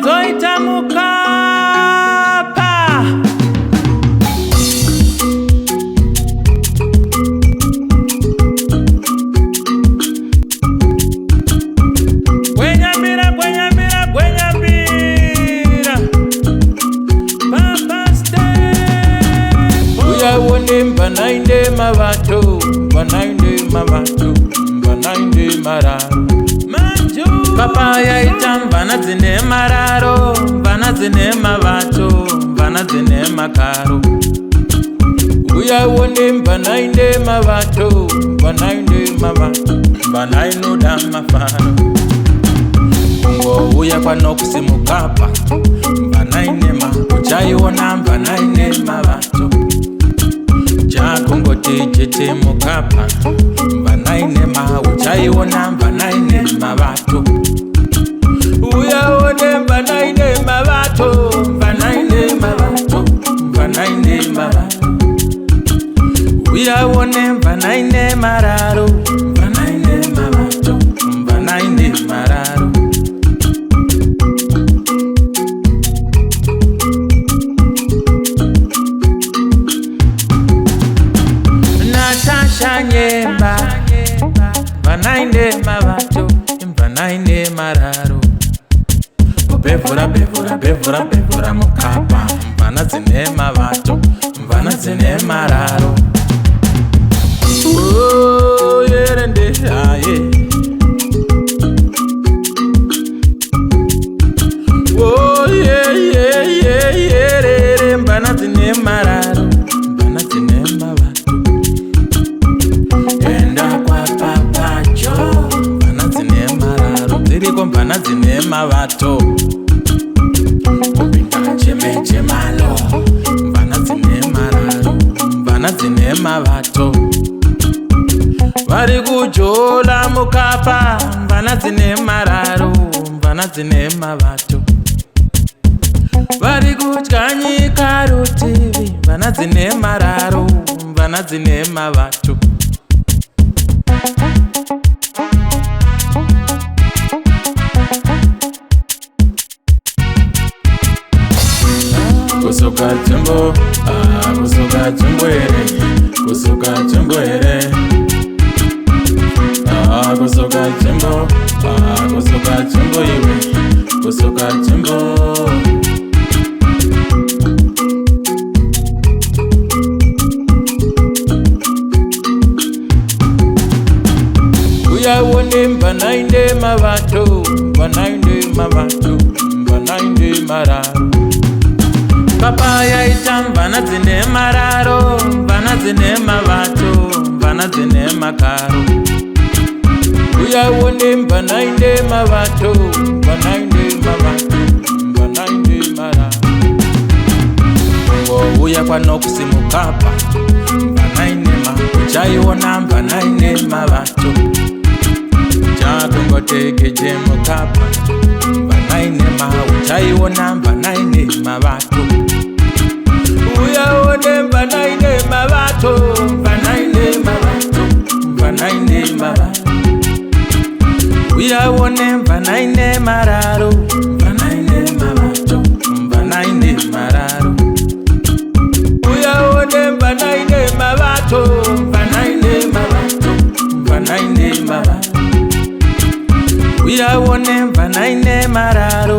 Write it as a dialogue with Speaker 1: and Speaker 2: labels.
Speaker 1: zoita mukapa. Gwenyambira, gwenyambira, gwenyambira. Papa step. Uya wone mbanainde mabato, mbanainde mabato, mbanainde mararo. Papa yaita mvana dzine mararo, mvana dzine mabato, mvana dzine makaro. Uya wone mbanainde mabato, mbanainde mabato, mbana inoda mafaro. Uya kwano kusimukapa, mbanaine ma uchaiona mbanaine mabato. Chakungoti chete mukapa, mbanaine ma uchaiona mbanaine mabato. Uya wone mbanaine mabato, mbanaine mabato, mbanaine mabato. Uya wone mbanaine mararo, mbanaine mabato, mbanaine mararo. Natasha Nyemba, mbanaine mabato, mbanaine mararo. Bevura, bevura, bevura, bevura mukapa, mvana dzine mabato, mvana dzine mararo. Oh, yerende aye. Oh, ye, mvana dzine mararo, mvana dzine mabato. Enda kwa Papa Joe, mvana dzine mararo, dziriko mvana dzine mabato. Chemeche malo, mvana dzine mararo, mvana dzine mabato. Vari kujola mukapa, mvana dzine mararo, mvana dzine mabato. Vari kudya nyika rutivi, mvana dzine mararo, mvana dzine mabato. Kusuka jumbo, kusuka jumbwere, kusuka jumbwere. Kusuka jumbo, kusuka jumbo iwe, kusuka jumbo. Uya wone mbanainde mabato, mbanainde mabato, mbanainde mararo. Papa yaita mvana dzine mararo, mvana dzine mabato, mvana dzine makaro. Uya wone mbanainde mabato, mbanainde mabato, mbanainde mararo. Uya kwano kusimukapa, mbanaine ma uchaiona mbanaine mabato. Chakungotekeje mukapa, mbanaine ma uchaiona mbanaine mabato. Uya wone mbanaine mabato, mbanaine mabato, mbanaine mabato. Uya wone mbanaine mararo, mbanaine mabato, mbanaine mararo. Uya wone mbanaine mabato, mbanaine mabato, mbanaine mabato. Uya wone mbanaine mararo.